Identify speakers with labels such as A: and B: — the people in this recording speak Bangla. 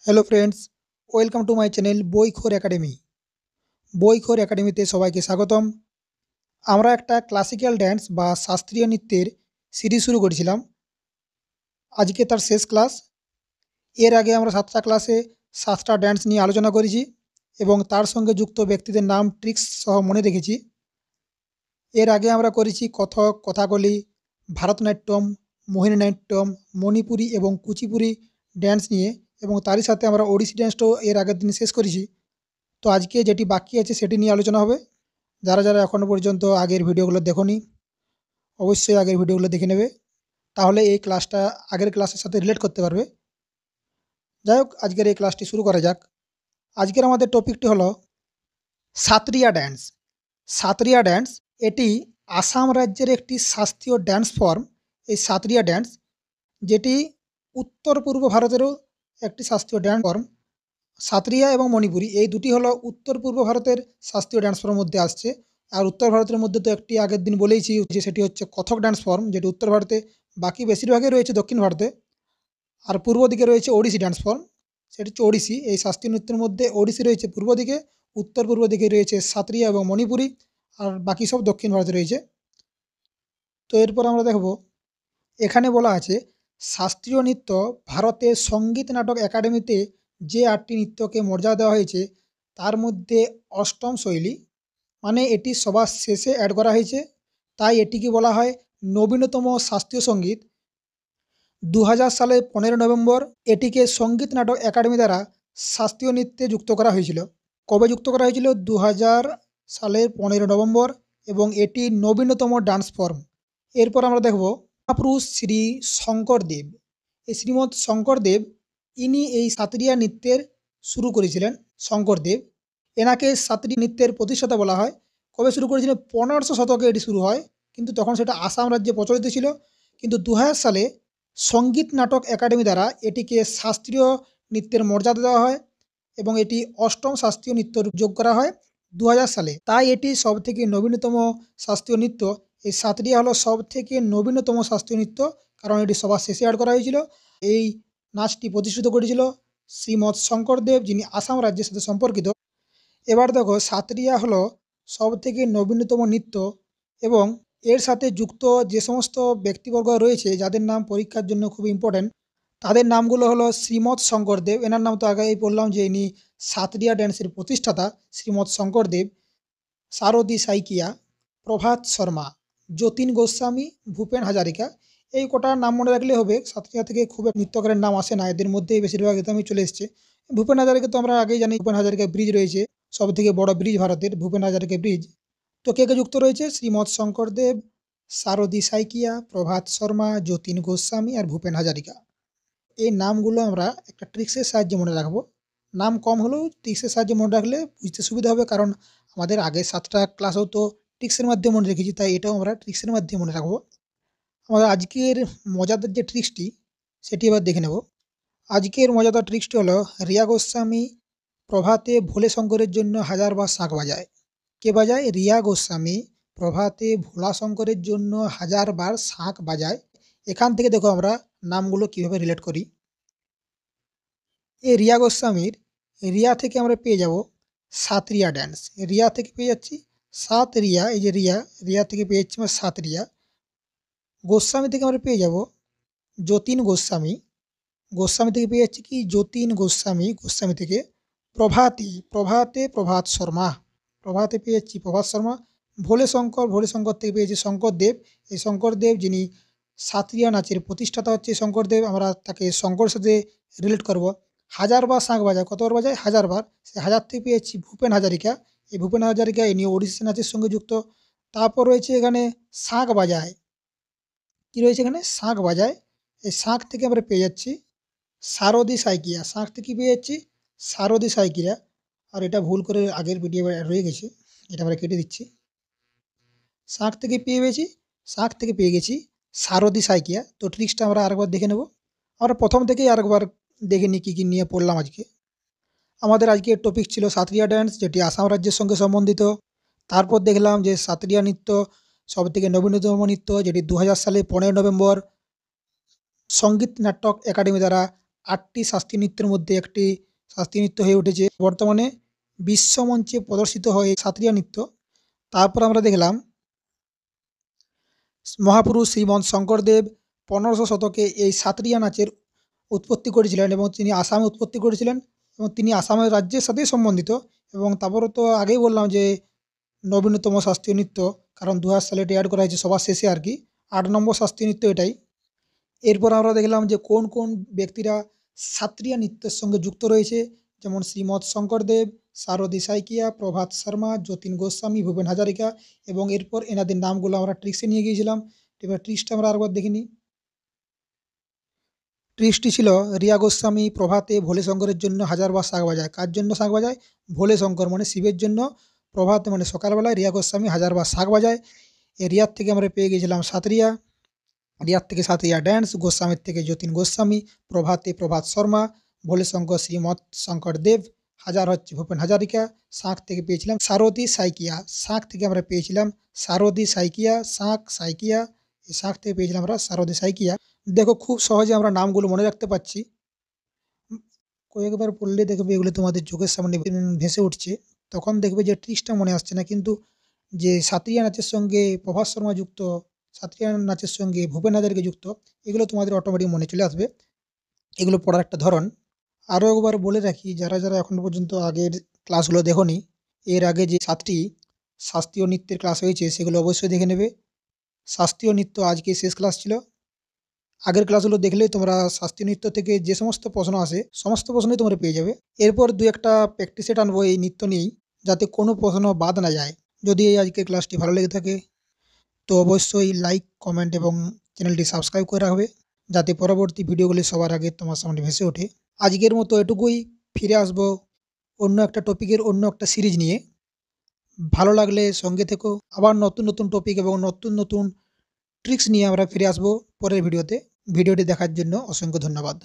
A: Hello friends, welcome to my channel Boikhor Academy. Boikhor একাডেমিতে সবাইকে স্বাগতম। আমরা একটা ক্লাসিক্যাল ড্যান্স বা শাস্ত্রীয় নৃত্যের সিরিজ শুরু করেছিলাম। আজকে তার শেষ ক্লাস। এর আগে আমরা 7টা ক্লাসে 7টা ড্যান্স নিয়ে আলোচনা করেছি এবং তার সঙ্গে যুক্ত ব্যক্তিদের নাম ট্রিক্স সহ মনে রেখেছি। এর আগে আমরা করেছি কথক, কথাকলি, ভারতনাট্যম, মোহিনীনাট্যম, মণিপুরী এবং কুচিপুড়ি ড্যান্স নিয়ে, এবং তারই সাথে আমরা ওড়িশি ড্যান্সটাও এর আগের দিন শেষ করেছি। তো আজকে যেটি বাকি আছে সেটি নিয়ে আলোচনা হবে। যারা এখনও পর্যন্ত আগের ভিডিওগুলো দেখোনি, অবশ্যই আগের ভিডিওগুলো দেখে নেবে, তাহলে এই ক্লাসটা আগের ক্লাসের সাথে রিলেট করতে পারবে। যাই হোক, আজকের এই ক্লাসটি শুরু করা যাক। আজকের আমাদের টপিকটি হলো সাত্রিয়া ড্যান্স। সাত্রিয়া ড্যান্স এটি আসাম রাজ্যের একটি শাস্ত্রীয় ড্যান্স ফর্ম। এই সাত্রিয়া ড্যান্স, যেটি উত্তর পূর্ব ভারতেরও একটি শাস্ত্রীয় ড্যান্স ফর্ম। সাত্রিয়া এবং মণিপুরী এই দুটি হলো উত্তর পূর্ব ভারতের শাস্ত্রীয় ডান্স ফর্মের মধ্যে আসছে। আর উত্তর ভারতের মধ্যে তো একটি আগের দিন বলেইছি যে সেটি হচ্ছে কথক ডান্স ফর্ম, যেটি উত্তর ভারতে, বাকি বেশিরভাগই রয়েছে দক্ষিণ ভারতে। আর পূর্ব দিকে রয়েছে ওড়িশি ডান্স ফর্ম, সেটি হচ্ছে ওড়িশি। এই শাস্ত্রীয় নৃত্যের মধ্যে ওড়িশি রয়েছে পূর্ব দিকে, উত্তর পূর্ব দিকে রয়েছে সাত্রিয়া এবং মণিপুরী, আর বাকি সব দক্ষিণ ভারতে রয়েছে। তো এরপর আমরা দেখব, এখানে বলা আছে শাস্ত্রীয় নৃত্য ভারতের সঙ্গীত নাটক একাডেমিতে যে 8টি নৃত্যকে মর্যাদা দেওয়া হয়েছে তার মধ্যে অষ্টম শৈলী, মানে এটি সবার শেষে অ্যাড করা হয়েছে, তাই এটিকে বলা হয় নবীনতম শাস্ত্রীয় সঙ্গীত। 2000 সালের 15 নভেম্বর এটিকে সঙ্গীত নাটক একাডেমি দ্বারা শাস্ত্রীয় নৃত্যে যুক্ত করা হয়েছিল। কবে যুক্ত করা হয়েছিল? 2000 সালের 15 নভেম্বর, এবং এটি নবীনতম ডান্স ফর্ম। এরপর আমরা দেখব মহাপুরুষ শ্রী শঙ্করদেব। এই শ্রীমৎ শঙ্করদেব, ইনি এই সাত্রিয়া নৃত্যের শুরু করেছিলেন। শঙ্করদেব, এনাকে সাত্রিয়া নৃত্যের প্রতিষ্ঠাতা বলা হয়। কবে শুরু করেছিলেন? 1500 শতকে এটি শুরু হয়, কিন্তু তখন সেটা আসাম রাজ্যে প্রচলিত ছিল। কিন্তু 2000 সালে সঙ্গীত নাটক একাডেমি দ্বারা এটিকে শাস্ত্রীয় নৃত্যের মর্যাদা দেওয়া হয় এবং এটি অষ্টম শাস্ত্রীয় নৃত্য যোগ করা হয় 2000 সালে। তাই এটি সবথেকে নবীনতম শাস্ত্রীয় নৃত্য। এই সাত্রিয়া হলো সবথেকে নবীনতম শাস্ত্রীয় নৃত্য, কারণ এটি সবার শেষে অ্যাড করা হয়েছিল। এই নাচটি প্রতিষ্ঠিত করেছিল শ্রীমৎ শঙ্করদেব, যিনি আসাম রাজ্যের সাথে সম্পর্কিত। এবার দেখো, সাত্রিয়া হলো সবথেকে নবীনতম নৃত্য, এবং এর সাথে যুক্ত যে সমস্ত ব্যক্তিবর্গ রয়েছে যাদের নাম পরীক্ষার জন্য খুব ইম্পর্ট্যান্ট, তাদের নামগুলো হলো শ্রীমৎ শঙ্করদেব, এনার নাম তো আগেই বললাম যে ইনি সাত্রিয়া ড্যান্সের প্রতিষ্ঠাতা, শ্রীমৎ শঙ্করদেব। সারদী সাইকিয়া, প্রভাত শর্মা, যতীন গোস্বামী, ভূপেন হাজারিকা। এই কটা নাম মনে রাখলে হবে। সাতক্ষীরা থেকে খুব একটা নৃত্যকারের নাম আসে না, এদের মধ্যেই বেশিরভাগ একদমই চলে এসছে। ভূপেন হাজারিকা তো আমরা আগেই জানি, ভূপেন হাজারিকা ব্রিজ রয়েছে, সব থেকে বড় ব্রিজ ভারতের, ভূপেন হাজারিকা ব্রিজ। তো কে কে যুক্ত রয়েছে? শ্রীমৎ শঙ্করদেব, সারদী সাইকিয়া, প্রভাত শর্মা, যতীন গোস্বামী আর ভূপেন হাজারিকা। এই নামগুলো আমরা একটা ট্রিক্সের সাহায্যে মনে রাখবো। নাম কম হলেও ট্রিক্সের সাহায্যে মনে রাখলে বুঝতে সুবিধা হবে, কারণ আমাদের আগে 7টা ক্লাসেও তো ট্রিক্সের মাধ্যমে মনে রেখেছি, তাই এটাও আমরা ট্রিক্সের মাধ্যমে মনে রাখবো। আমাদের আজকের মজাদার যে ট্রিক্সটি সেটি এবার দেখে নেব। আজকের মজাদার ট্রিক্সটি হলো, রিয়া গোস্বামী প্রভাতে ভোলে শঙ্করের জন্য 1000 বার শাঁখ বাজায়। কে বাজায়? রিয়া গোস্বামী প্রভাতে ভোলা শঙ্করের জন্য 1000 বার শাঁখ বাজায়। এখান থেকে দেখো আমরা নামগুলো কিভাবে রিলেট করি। এই রিয়া গোস্বামীর রিয়া থেকে আমরা পেয়ে যাব সাত্রিয়া ড্যান্স। রিয়া থেকে পেয়ে যাচ্ছি সাত রিয়া, এই যে রিয়া, রিয়া থেকে পেয়ে যাচ্ছি আমরা সাত রিয়া। গোস্বামী থেকে আমরা পেয়ে যাব যতীন গোস্বামী, গোস্বামী থেকে পেয়ে যাচ্ছি কি যতীন গোস্বামী, গোস্বামী থেকে প্রভাতী, প্রভাতে প্রভাত শর্মা, প্রভাতে পেয়ে যাচ্ছি প্রভাত শর্মা। ভোলে শঙ্কর, ভোলে শঙ্কর থেকে পেয়েছি শঙ্করদেব। এই শঙ্করদেব, যিনি সাত্রিয়া নাচের প্রতিষ্ঠাতা হচ্ছে শঙ্করদেব, আমরা তাকে শঙ্করের সাথে রিলেট করব। 1000 বার শাঁখ বাজায়, কতবার বাজায়? 1000 বার। সে 1000 থেকে পেয়েছি ভূপেন হাজারিকা। এই ভূপেন হাজারিকা ইনি ওড়িশি নাচের সঙ্গে যুক্ত। তারপর রয়েছে এখানে শাঁখ বাজায়, কি রয়েছে এখানে? শাঁখ বাজায়। এই শাঁখ থেকে আমরা পেয়ে যাচ্ছি সারদী সাইকিয়া, শাঁখ থেকে পেয়ে যাচ্ছি সারদী সাইকিয়া। আর এটা ভুল করে আগের ভিডিও রয়ে গেছে, এটা আমরা কেটে দিচ্ছি। শাঁখ থেকে পেয়ে গেছি, শাঁখ থেকে পেয়ে গেছি সারদী সাইকিয়া। তো ট্রিক্সটা আমরা আরেকবার দেখে নেব। আমরা প্রথম থেকেই আরেকবার দেখে নিই কী কী নিয়ে পড়লাম আজকে। আমাদের আজকের টপিক ছিল সাত্রিয়া ড্যান্স, যেটি আসাম রাজ্যের সঙ্গে সম্বন্ধিত। তারপর দেখলাম যে সাত্রিয়া নৃত্য সবথেকে নবীনতম নৃত্য, যেটি 2000 সালে 15 নভেম্বর সঙ্গীত নাটক একাডেমি দ্বারা 8টি শাস্ত্রীয় নৃত্যের মধ্যে একটি শাস্ত্রীয় নৃত্য হয়ে উঠেছে। বর্তমানে বিশ্বমঞ্চে প্রদর্শিত হয় এই সাত্রিয়া নৃত্য। তারপর আমরা দেখলাম মহাপুরুষ শ্রীমন্ত শঙ্করদেব 1500 শতকে এই সাত্রিয়া নাচের উৎপত্তি করেছিলেন এবং তিনি আসামে উৎপত্তি করেছিলেন এবং তিনি আসামের রাজ্যের সাথেই সম্বন্ধিত। এবং তারপরে তো আগেই বললাম যে নবীনতম শাস্ত্রীয় নৃত্য, কারণ 2000 সালে এটা অ্যাড করা হয়েছে সবার শেষে আর কি। 8 নম্বর শাস্ত্রীয় নৃত্য এটাই। এরপর আমরা দেখলাম যে কোন কোন ব্যক্তিরা সাত্রিয়া নৃত্যের সঙ্গে যুক্ত রয়েছে, যেমন শ্রীমৎ শঙ্করদেব, সারদী সাইকিয়া, প্রভাত শর্মা, যতীন গোস্বামী, ভূপেন হাজারিকা। এবং এরপর এনাদের নামগুলো আমরা ট্রিক্সে নিয়ে গিয়েছিলাম। এবার ট্রিক্সটা আমরা আরেকবার দেখে নিই। ট্রিক্সটি ছিল রিয়া গোস্বামী প্রভাতে ভোলে শঙ্করের জন্য 1000 বার শাঁখ বাজায়। কার জন্য শাঁখ বাজায়? ভোলে শঙ্কর মানে শিবের জন্য। প্রভাতে মানে সকালবেলায় রিয়া গোস্বামী 1000 বার শাঁখ বাজায়। এই রিয়ার থেকে আমরা পেয়ে গেছিলাম সাতরিয়া, রিয়ার থেকে সাতরিয়া ড্যান্স, গোস্বামীর থেকে যতীন গোস্বামী, প্রভাতে প্রভাত শর্মা, ভোলে শঙ্কর শ্রীমৎ শঙ্কর দেব, হাজার হচ্ছে ভূপেন হাজারিকা। শাঁখ থেকে পেয়েছিলাম সারদী সাইকিয়া, শাঁখ থেকে আমরা পেয়েছিলাম সারদী সাইকিয়া, শাঁখ সাইকিয়া, এই শাঁখ থেকে পেয়েছিলাম আমরা সারদী সাইকিয়া। দেখো খুব সহজে আমরা নামগুলো মনে রাখতে পারছি। কয়েকবার পড়লে দেখবে এগুলো তোমাদের চোখের সামনে ভেসে উঠছে। তখন দেখবে যে ট্রিক্সটা মনে আসছে না, কিন্তু যে সাত্রিয়া নাচের সঙ্গে প্রভাত শর্মা যুক্ত, সাত্রিয়া নাচের সঙ্গে ভূপেন হাজারিকা যুক্ত, এগুলো তোমাদের অটোমেটিক মনে চলে আসবে। এগুলো পড়ার একটা ধরন। আরও একবার বলে রাখি, যারা যারা এখনও পর্যন্ত আগের ক্লাসগুলো দেখোনি, এর আগে যে 7টি শাস্ত্রীয় নৃত্যের ক্লাস হয়েছে সেগুলো অবশ্যই দেখে নেবে। শাস্ত্রীয় নৃত্য আজকে শেষ ক্লাস ছিল। আগের ক্লাসগুলো দেখলেই তোমরা শাস্ত্রীয় নৃত্য থেকে যে সমস্ত প্রশ্ন আসে সমস্ত প্রশ্নই তোমরা পেয়ে যাবে। এরপর 2-একটা প্র্যাকটিস সেট আনবো এই নৃত্য নিয়েই, যাতে কোনো প্রশ্ন বাদ না যায়। যদি এই আজকের ক্লাসটি ভালো লেগে থাকে তো অবশ্যই লাইক, কমেন্ট এবং চ্যানেলটি সাবস্ক্রাইব করে রাখবে, যাতে পরবর্তী ভিডিওগুলি সবার আগে তোমার সামনে ভেসে ওঠে। আজকের মতো এটুকুই। ফিরে আসবো অন্য একটা টপিকের অন্য একটা সিরিজ নিয়ে। ভালো লাগলে সঙ্গে থেকো। আবার নতুন নতুন টপিক এবং নতুন নতুন ট্রিক্স নিয়ে আমরা ফিরে আসবো পরের ভিডিওতে। ভিডিওটি দেখার জন্য অসংখ্য ধন্যবাদ।